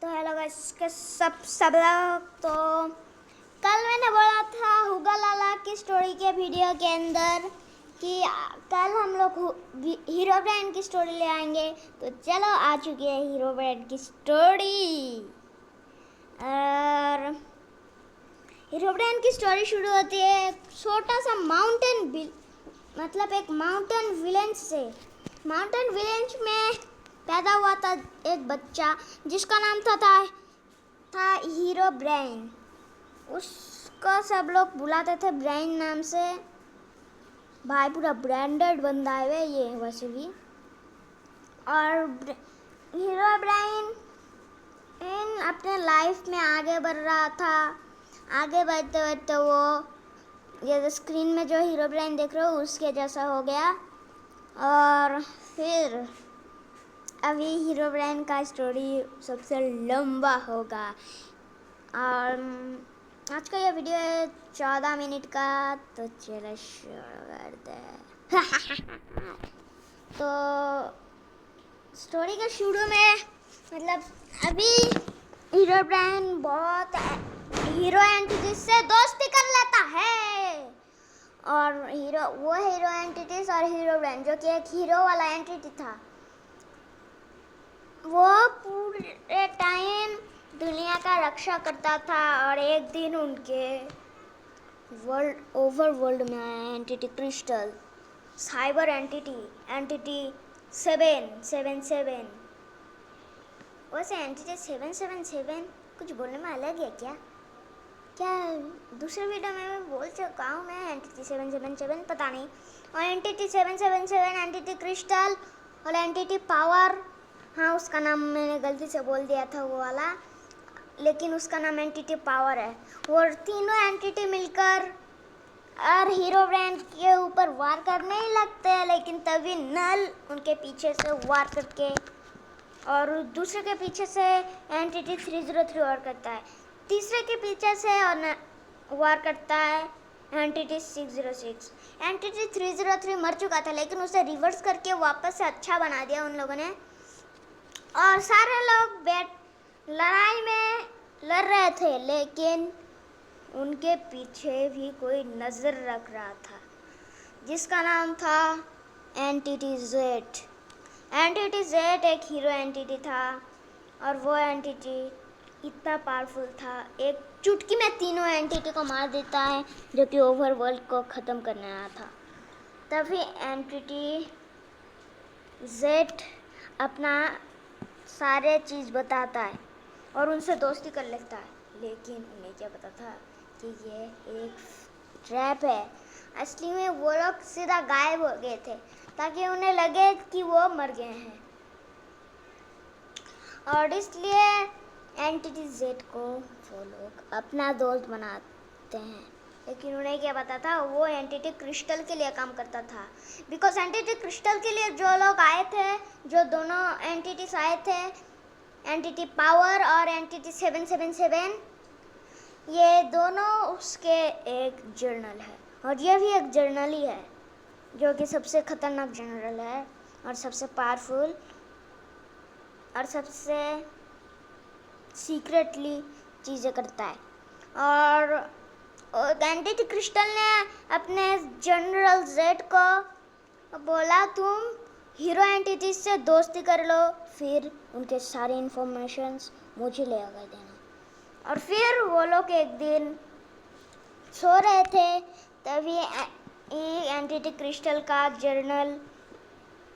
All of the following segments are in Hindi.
तो हेलो गाइस के सब लोग। तो कल मैंने बोला था हुगा लाला की स्टोरी के वीडियो के अंदर कि कल हम लोग हीरो ब्रांड की स्टोरी ले आएंगे। तो चलो आ चुकी है हीरो ब्रांड की स्टोरी। और हीरो ब्रांड की स्टोरी शुरू होती है छोटा सा मतलब एक माउंटेन विलेज से। माउंटेन विलेज में पैदा हुआ था एक बच्चा जिसका नाम था हीरो ब्रेन। उसको सब लोग बुलाते थे ब्रेन नाम से। भाई पूरा ब्रांडेड बंदा है ये वैसे भी। और हीरो ब्रेन इन अपने लाइफ में आगे बढ़ रहा था। आगे बढ़ते बढ़ते वो ये स्क्रीन में जो हीरो ब्रेन देख रहे हो उसके जैसा हो गया। और फिर अभी हीरो ब्रेन का स्टोरी सबसे लंबा होगा। और आज का ये वीडियो है 14 मिनट का। तो चलो शुरू करते हैं। तो स्टोरी के शुरू में मतलब अभी हीरो ब्रेन बहुत हीरो एंटिटी से दोस्ती कर लेता है। और वो हीरो एंटिटीज और हीरो ब्रेन जो कि एक हीरो वाला एंटिटी था, वो पूरे टाइम दुनिया का रक्षा करता था। और एक दिन उनके वर्ल्ड में आया एंटिटी क्रिस्टल, साइबर एंटिटी 777। वैसे एंटिटी 777 कुछ बोलने में अलग है क्या? दूसरे वीडियो में मैं बोल चुका हूँ मैं एंटिटी 777 पता नहीं। और एंटिटी 777 एंटिटी क्रिस्टल और एंटिटी पावर, हाँ उसका नाम मैंने गलती से बोल दिया था वो वाला, लेकिन उसका नाम एंटिटी पावर है। वो तीनों एंटिटी मिलकर और हीरो ब्रेन के ऊपर वार करने ही लगते हैं। लेकिन तभी नल उनके पीछे से वार करके और दूसरे के पीछे से एंटिटी 303 वार करता है। तीसरे के पीछे से और वार करता है एंटिटी 606। एंटिटी 303 मर चुका था लेकिन उसे रिवर्स करके वापस से अच्छा बना दिया उन लोगों ने। और सारे लोग लड़ाई में लड़ रहे थे लेकिन उनके पीछे भी कोई नज़र रख रहा था जिसका नाम था एंटिटी जेड। एंटिटी जेड एक हीरो एंटिटी था और वो एंटिटी इतना पावरफुल था, एक चुटकी में तीनों एंटिटी को मार देता है जो कि ओवरवर्ल्ड को ख़त्म करने आया था। तभी एंटिटी जेड अपना सारे चीज़ बताता है और उनसे दोस्ती कर लेता है। लेकिन उन्हें क्या पता था कि ये एक ट्रैप है। असली में वो लोग सीधा गायब हो गए थे ताकि उन्हें लगे कि वो मर गए हैं। और इसलिए एंटिटी जेड को वो लोग अपना दोस्त बनाते हैं। लेकिन उन्हें क्या पता था वो एंटिटी क्रिस्टल के लिए काम करता था। बिकॉज एंटिटी क्रिस्टल के लिए जो लोग आए थे, जो दोनों एंटिटीज आए थे, एंटिटी पावर और एंटिटी 777, ये दोनों उसके एक जर्नल है। और ये भी एक जर्नल ही है जो कि सबसे ख़तरनाक जर्नल है और सबसे पावरफुल और सबसे सीक्रेटली चीज़ें करता है। और एंटिटी क्रिस्टल ने अपने जनरल जेड को बोला तुम हीरो एंटिटी से दोस्ती कर लो, फिर उनके सारे इन्फॉर्मेशंस मुझे ले आकर देना। और फिर वो लोग एक दिन सो रहे थे तभी एंटिटी क्रिस्टल का जर्नल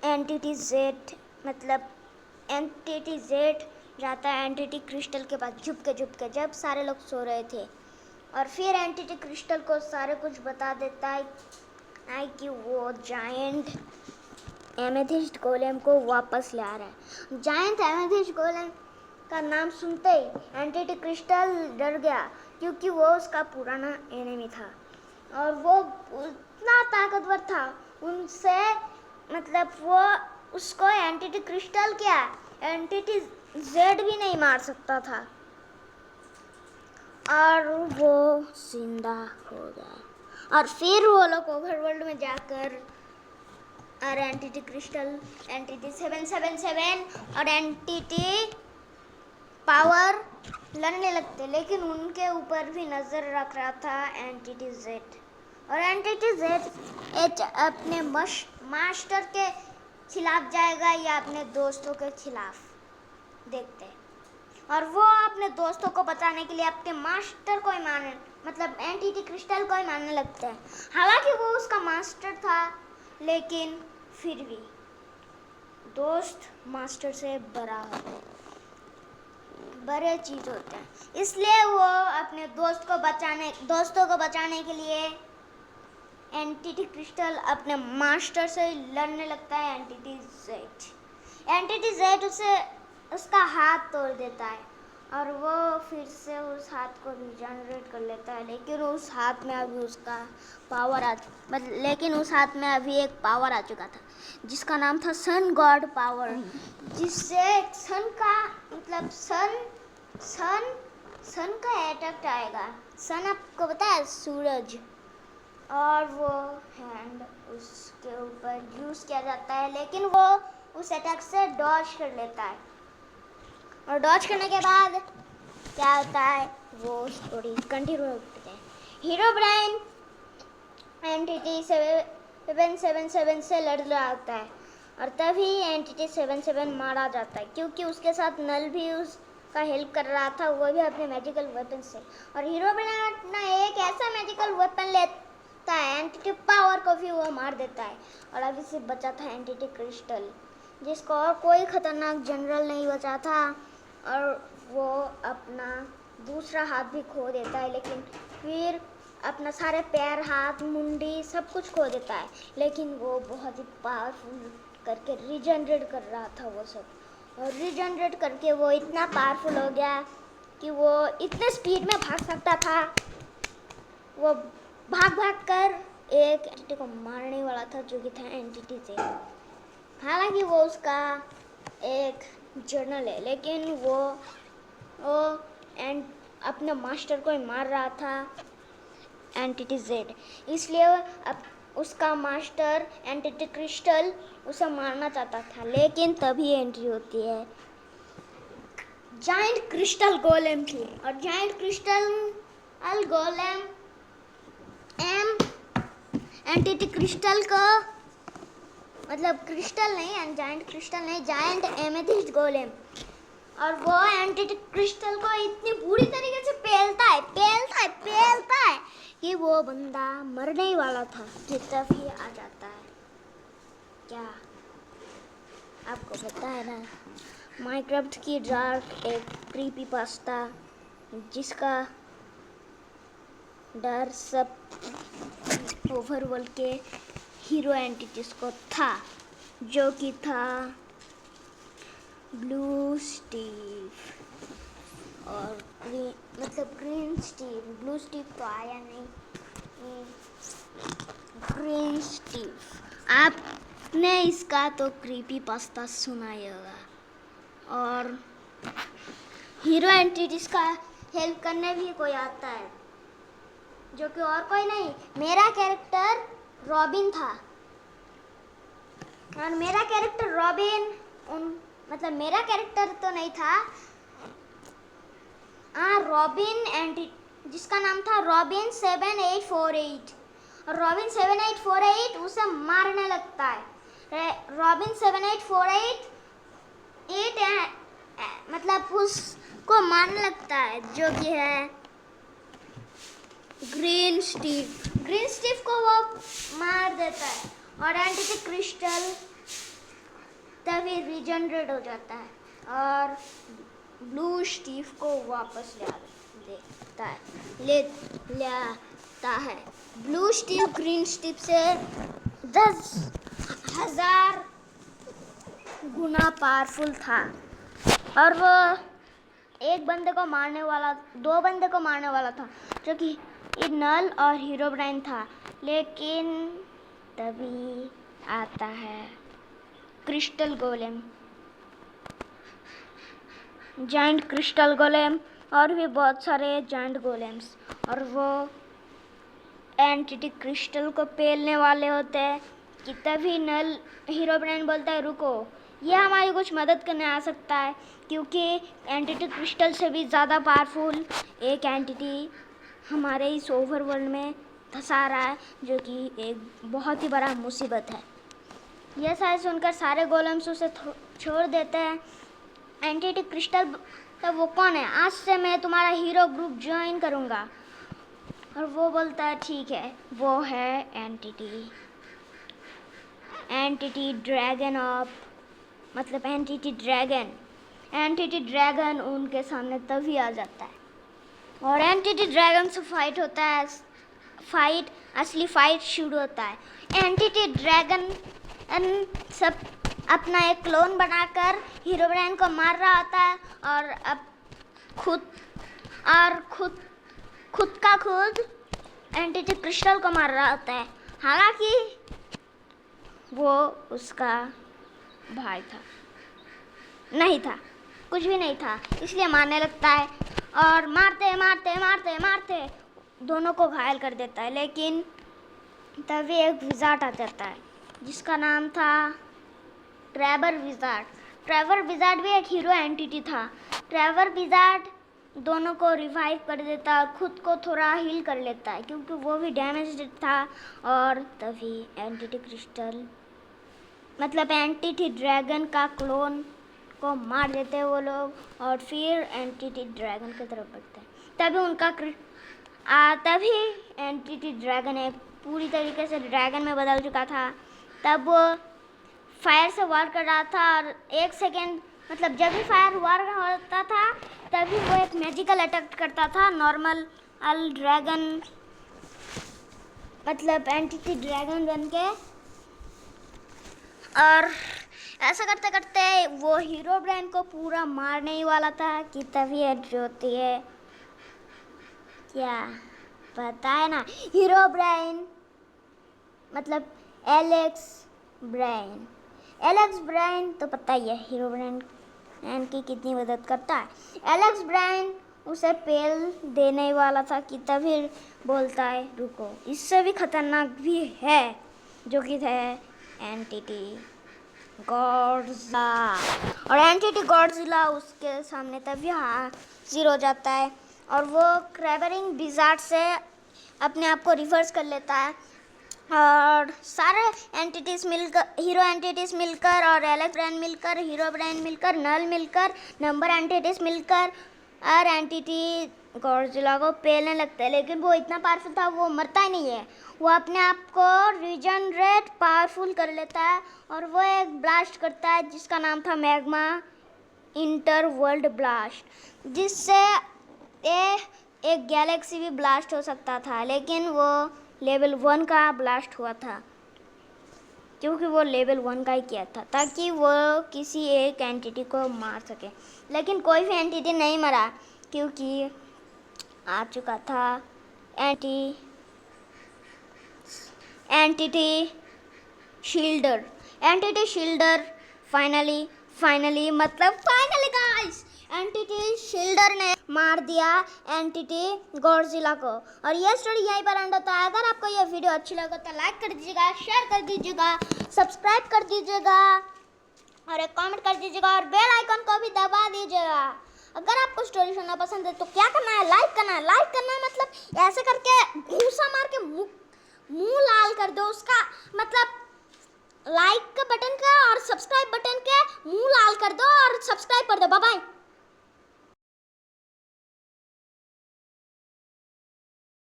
एंटिटी जेड मतलब एंटिटी जेड जाता है एंटिटी क्रिस्टल के पास झुक के जब सारे लोग सो रहे थे। और फिर एंटिटी क्रिस्टल को सारे कुछ बता देता है कि वो जायंट एमेथिस्ट गोलेम को वापस ला रहा है। जायंट एमेथिस्ट गोलेम का नाम सुनते ही एंटिटी क्रिस्टल डर गया क्योंकि वो उसका पुराना एनिमी था और वो उतना ताकतवर था उनसे, मतलब वो उसको एंटिटी क्रिस्टल क्या एंटिटी जेड भी नहीं मार सकता था। और वो जिंदा हो गया। और फिर वो लोग ओवरवर्ल्ड में जाकर और एंटिटी क्रिस्टल एंटिटी 777 और एंटिटी पावर लड़ने लगते, लेकिन उनके ऊपर भी नज़र रख रहा था एंटिटी जेड। और एंटिटी जेड अपने मास्टर के खिलाफ जाएगा या अपने दोस्तों के खिलाफ, देखते हैं। और वो अपने दोस्तों को बचाने के लिए अपने मास्टर को ही मतलब एंटिटी क्रिस्टल को ही मानने लगते हैं। हालांकि वो उसका मास्टर था, लेकिन फिर भी दोस्त मास्टर से बड़े चीज होते हैं, इसलिए वो अपने दोस्तों को बचाने के लिए एंटिटी क्रिस्टल अपने मास्टर से लड़ने लगता है एंटिटी जेड उसका हाथ तोड़ देता है और वो फिर से उस हाथ को रिजनरेट कर लेता है, लेकिन उस हाथ में अभी एक पावर आ चुका था जिसका नाम था सन गॉड पावर, जिससे सन का मतलब सन का अटैक आएगा। सन आपको पता है, सूरज, और वो हैंड उसके ऊपर यूज किया जाता है, लेकिन वो उस अटैक से डॉज कर लेता है। और डॉज करने के बाद क्या होता है, वो स्टोरी कंटिन्यू होती है। हीरोब्राइन एंटिटी 777 से लड़ रहा होता है और तभी एंटिटी 77 मारा जाता है, क्योंकि उसके साथ नल भी उसका हेल्प कर रहा था, वो भी अपने मैजिकल वेपन से। और हीरोब्राइन अपना एक ऐसा मैजिकल वेपन लेता है, एंटिटी पावर को भी वो मार देता है। और अभी से बचा था एंटिटी क्रिस्टल, जिसको और कोई खतरनाक जनरल नहीं बचा था, और वो अपना दूसरा हाथ भी खो देता है, लेकिन फिर अपना सारे पैर, हाथ, मुंडी सब कुछ खो देता है। लेकिन वो बहुत ही पावरफुल करके रिजनरेट कर रहा था वो सब, और रिजनरेट करके वो इतना पावरफुल हो गया कि वो इतने स्पीड में भाग सकता था। वो भाग कर एक एंटिटी को मारने वाला था, जो कि था एंटिटी से। हालांकि वो उसका एक जर्नल है, लेकिन वो अपने मास्टर को ही मार रहा था, एंटिटी जेड। इसलिए अब उसका मास्टर एंटिटी क्रिस्टल उसे मारना चाहता था, लेकिन तभी एंट्री होती है जायंट क्रिस्टल गोलेम की। और giant crystal golem entity crystal को मतलब क्रिस्टल नहीं, जायंट एमेथिस्ट गोलेम, और वो एंटिटी क्रिस्टल को इतनी बुरी तरीके से पेलता है कि वो बंदा मरने ही वाला था कि तभी आ जाता है। क्या आपको पता है ना, माइनक्राफ्ट की डार्क एक क्रीपी पास्ता जिसका डर सब ओवरवर्ल्ड के हीरो एंटिटीज को था, जो कि था ब्लू स्टीव और ग्रीन स्टीव। ब्लू स्टीव तो आया नहीं, ग्रीन स्टीव। आपने इसका तो क्रीपी पास्ता सुना ही होगा। और हीरो एंटिटीज का हेल्प करने भी कोई आता है, जो कि और कोई नहीं, मेरा कैरेक्टर रॉबिन था। और मेरा कैरेक्टर रॉबिन मेरा कैरेक्टर तो नहीं था, रॉबिन जिसका नाम था रॉबिन 7848। और रॉबिन 7848 उसे मारने लगता है। रॉबिन 7848 उसको मारने लगता है, जो कि है ग्रीन स्टीव को वो मार देता है, और एंटिटी क्रिस्टल तभी रिजनरेट हो जाता है और ब्लू स्टीव को वापस ले आता है। ब्लू स्टीव ग्रीन स्टीव से 10,000 गुना पावरफुल था, और वो दो बंदे को मारने वाला था, जो कि नल और हीरोब्राइन था। लेकिन तभी आता है crystal golem, giant crystal golem, और भी बहुत सारे जायंट गोलेम्स, और वो एंटिटी क्रिस्टल को पेलने वाले होते हैं कि तभी हीरोब्राइन बोलता है रुको, ये हमारी कुछ मदद करने आ सकता है, क्योंकि एंटिटी क्रिस्टल से भी ज़्यादा पावरफुल एक एंटिटी हमारे इस ओवर वर्ल्ड में धंसा रहा है, जो कि एक बहुत ही बड़ा मुसीबत है। यह सारे सुनकर सारे गोलेम्स उसे छोड़ देते हैं। एंटिटी क्रिस्टल तब वो कौन है, आज से मैं तुम्हारा हीरो ग्रुप ज्वाइन करूँगा। और वो बोलता है ठीक है, वो है एंटिटी ड्रैगन ऑफ, मतलब एंटिटी ड्रैगन उनके सामने तभी आ जाता है और एंटिटी ड्रैगन से फाइट होता है। असली फाइट शुरू होता है। एंटिटी ड्रैगन सब अपना एक क्लोन बनाकर हीरोब्रेन को मार रहा होता है और अब खुद एंटिटी क्रिस्टल को मार रहा होता है। हालांकि वो उसका भाई था, नहीं था, कुछ भी नहीं था, इसलिए मारने लगता है और मारते दोनों को घायल कर देता है। लेकिन तभी एक विज़ार्ड आ जाता है जिसका नाम था ट्रेवर विज़ार्ड भी एक हीरो एंटिटी था। ट्रेवर विज़ार्ड दोनों को रिवाइव कर देता है, खुद को थोड़ा हील कर लेता है क्योंकि वो भी डैमेज्ड था। और तभी एंटिटी क्रिस्टल मतलब एंटिटी ड्रैगन का क्लोन को मार देते हैं वो लोग और फिर एंटिटी ड्रैगन की तरफ बढ़ते हैं। तभी एंटिटी ड्रैगन एक पूरी तरीके से ड्रैगन में बदल चुका था। तब वो फायर से वार कर रहा था और एक सेकेंड मतलब जब भी फायर वार होता था तभी वो एक मैजिकल अटैक करता था नॉर्मल ड्रैगन मतलब एंटिटी ड्रैगन बन के। और ऐसा करते करते वो हीरोब्रेन को पूरा मारने ही वाला था कि तभी एंट्री होती है। क्या पता है ना, हीरोब्रेन मतलब एलेक्स ब्रेन तो पता ही है हीरोब्रेन की कितनी मदद करता है। एलेक्स ब्रेन उसे पेल देने वाला था कि तभी बोलता है रुको, इससे भी खतरनाक भी है जो कि है एंटिटी गॉडजिला। और एंटिटी गॉडजिला उसके सामने तभी हाजिर हो जाता है और वो क्रेबरिंग विज़ार्ड से अपने आप को रिवर्स कर लेता है और सारे एंटिटीज़ मिलकर हीरो एंटिटीज़ मिलकर और एलेक्स ब्रेन मिलकर हीरो ब्रेन मिलकर नल मिलकर नंबर एंटिटीज़ मिलकर और एंटिटी गॉडजिला को पेलने लगता है। लेकिन वो इतना पावरफुल था वो मरता ही नहीं है, वो अपने आप को रीजनरेट पावरफुल कर लेता है और वो एक ब्लास्ट करता है जिसका नाम था मैग्मा इंटरवर्ल्ड ब्लास्ट, जिससे एक गैलेक्सी भी ब्लास्ट हो सकता था। लेकिन वो लेवल 1 का ब्लास्ट हुआ था क्योंकि वो लेवल 1 का ही किया था ताकि वो किसी एक एंटिटी को मार सके। लेकिन कोई भी एंटिटी नहीं मरा क्योंकि आ चुका था entity shielder finally guys entity shielder ने मार दिया एंटिटी गॉडजिला को। और ये स्टोरी यहीं पर एंड होता है। अगर आपको ये वीडियो अच्छी लगे तो लाइक कर दीजिएगा, शेयर कर दीजिएगा, सब्सक्राइब कर दीजिएगा और एक कमेंट कर दीजिएगा और बेल आइकन को भी दबा दीजिएगा। अगर आपको स्टोरी सुनना पसंद है तो क्या करना है, लाइक करना है मतलब ऐसे करके घूसा मार के मुंह लाल कर दो उसका, मतलब लाइक का बटन का और सब्सक्राइब बटन के मुंह लाल कर दो और सब्सक्राइब कर दो। Bye bye.